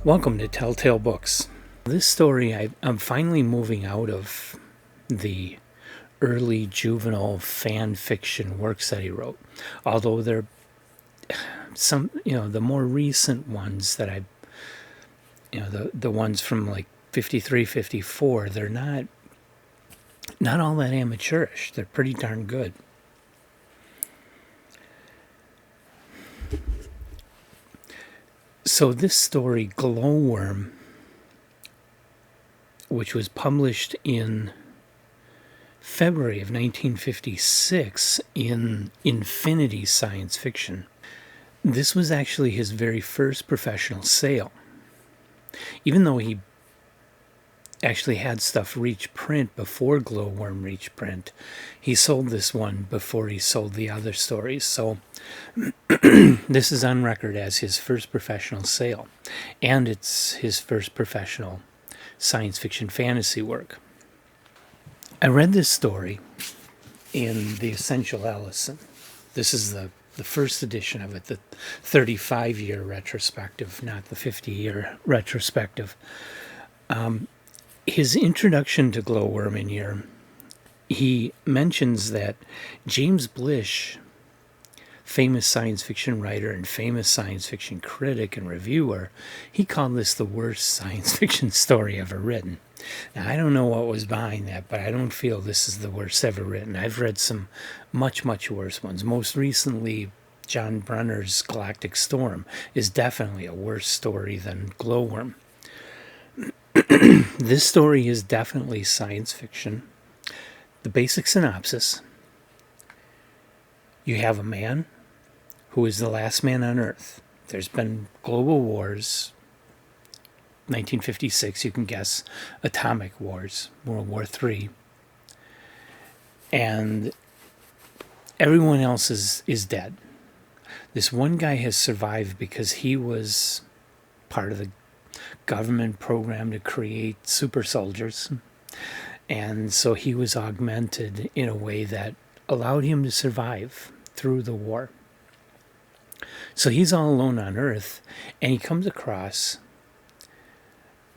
Welcome to Telltale Books. This story, I'm finally moving out of the early juvenile fan fiction works that he wrote. Although they're some, the more recent ones that the ones from like 53, 54, they're not all that amateurish. They're pretty darn good. So this story, Glowworm, which was published in February of 1956 in Infinity Science Fiction, this was actually his very first professional sale. Even though he actually had stuff reach print before Glowworm reached print, he sold this one before he sold the other stories. So this is on record as his first professional sale, and it's his first professional science fiction fantasy work. I read this story in the Essential Ellison. This is the first edition of it, the 35-year retrospective, not the 50-year retrospective. His introduction to Glowworm in here, he mentions that James Blish, famous science fiction writer and famous science fiction critic and reviewer, he called this the worst science fiction story ever written. Now, I don't know what was behind that, but I don't feel this is the worst ever written. I've read some much, much worse ones. Most recently, John Brunner's Galactic Storm is definitely a worse story than Glowworm. This story is definitely science fiction. The basic synopsis: you have a man who is the last man on Earth. There's been global wars. 1956, you can guess, atomic wars, World War III. And everyone else is dead. This one guy has survived because he was part of the government program to create super soldiers. And so he was augmented in a way that allowed him to survive through the war. So he's all alone on Earth, and he comes across,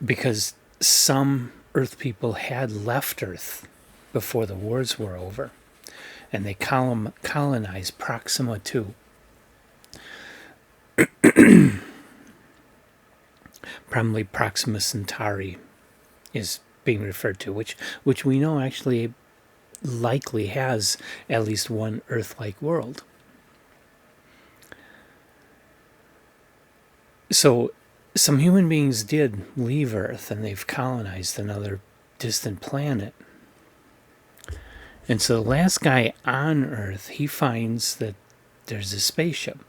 because some Earth people had left Earth before the wars were over, and they colonized Proxima 2. Probably Proxima Centauri is being referred to, which we know actually likely has at least one Earth-like world. So some human beings did leave Earth, and they've colonized another distant planet. And so the last guy on Earth, he finds that there's a spaceship.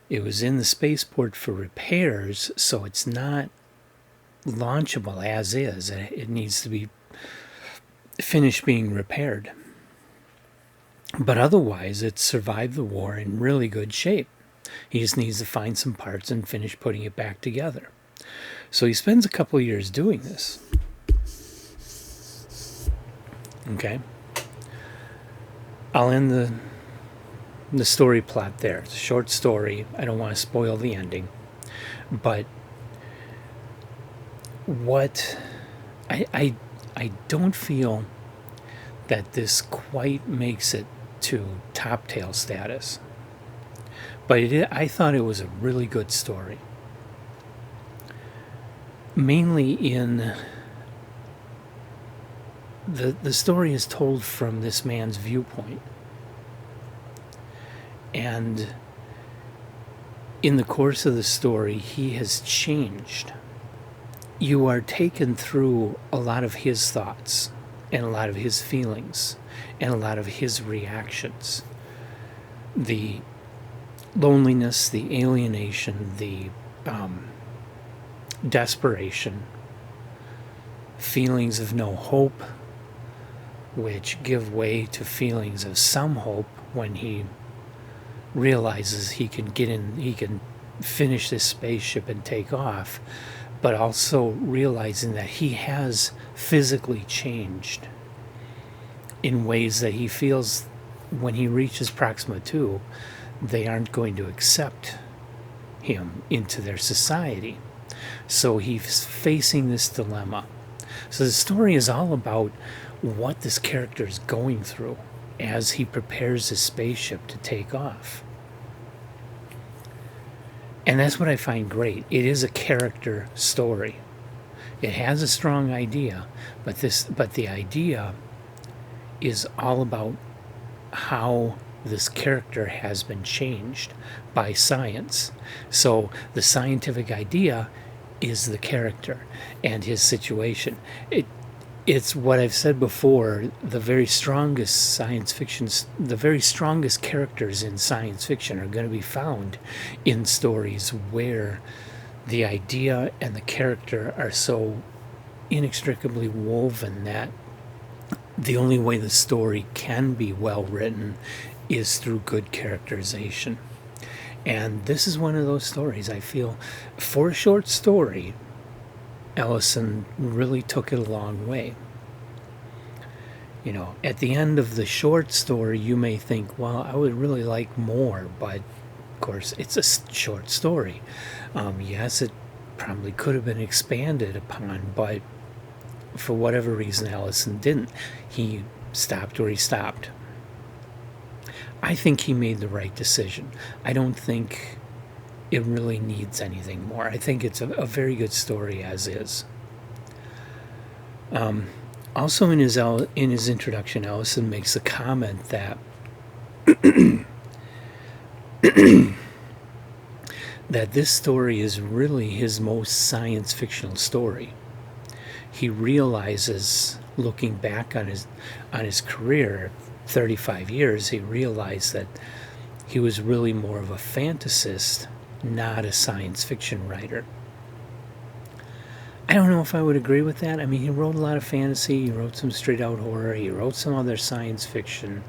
It was in the spaceport for repairs, so it's not launchable as is. It needs to be finished being repaired. But otherwise, it survived the war in really good shape. He just needs to find some parts and finish putting it back together. So he spends a couple of years doing this. Okay. I'll end the story plot there. It's a short story. I don't want to spoil the ending. But what I don't feel that this quite makes it to top tail status. But I thought it was a really good story. Mainly in the story is told from this man's viewpoint. And in the course of the story, he has changed. You are taken through a lot of his thoughts and a lot of his feelings and a lot of his reactions. The loneliness, the alienation, the desperation, feelings of no hope, which give way to feelings of some hope when he realizes he can finish this spaceship and take off, but also realizing that he has physically changed in ways that he feels when he reaches Proxima 2, they aren't going to accept him into their society. So he's facing this dilemma. So the story is all about what this character is going through as he prepares his spaceship to take off. And that's what I find great. It is a character story. It has a strong idea, but the idea is all about how this character has been changed by science. So the scientific idea is the character and his situation. It's what I've said before, the very strongest characters in science fiction are going to be found in stories where the idea and the character are so inextricably woven that the only way the story can be well written is through good characterization. And this is one of those stories. I feel for a short story, Ellison really took it a long way. You know, at the end of the short story, you may think, well, I would really like more, but of course, it's a short story. Yes, it probably could have been expanded upon, but for whatever reason, Ellison didn't. He stopped where he stopped. I think he made the right decision. I don't think it really needs anything more. I think it's a very good story as is. Also in his introduction, Ellison makes a comment that that this story is really his most science fictional story. He realizes, looking back on his career, 35 years, he realized that he was really more of a fantasist, not a science fiction writer. I don't know if I would agree with that. I mean, he wrote a lot of fantasy, he wrote some straight out horror, he wrote some other science fiction.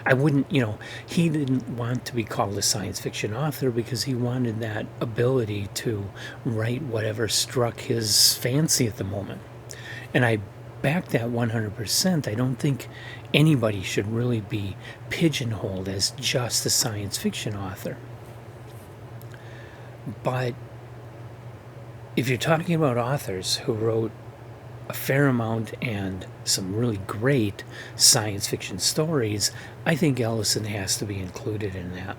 I wouldn't, he didn't want to be called a science fiction author because he wanted that ability to write whatever struck his fancy at the moment. And I back that 100%. I don't think anybody should really be pigeonholed as just a science fiction author. But if you're talking about authors who wrote a fair amount and some really great science fiction stories, I think Ellison has to be included in that.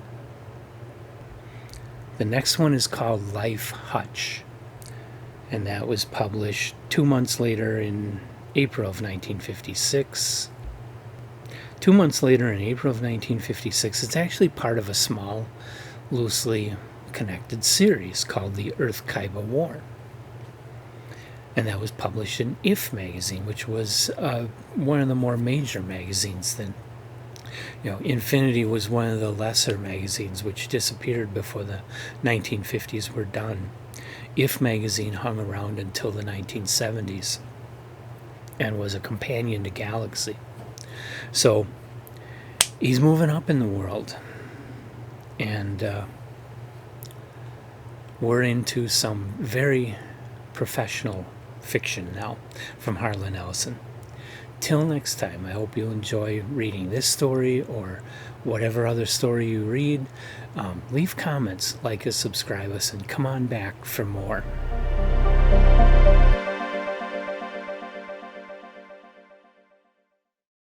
The next one is called Life Hutch, and that was published 2 months later in April of 1956. 2 months later in April of 1956, it's actually part of a small, loosely connected series called the Earth-Kaiba War. And that was published in If magazine, which was one of the more major magazines then. Infinity was one of the lesser magazines which disappeared before the 1950s were done. If magazine hung around until the 1970s and was a companion to Galaxy. So he's moving up in the world, and we're into some very professional fiction now from Harlan Ellison. Till next time, I hope you'll enjoy reading this story or whatever other story you read. Leave comments, like us, subscribe us, and come on back for more.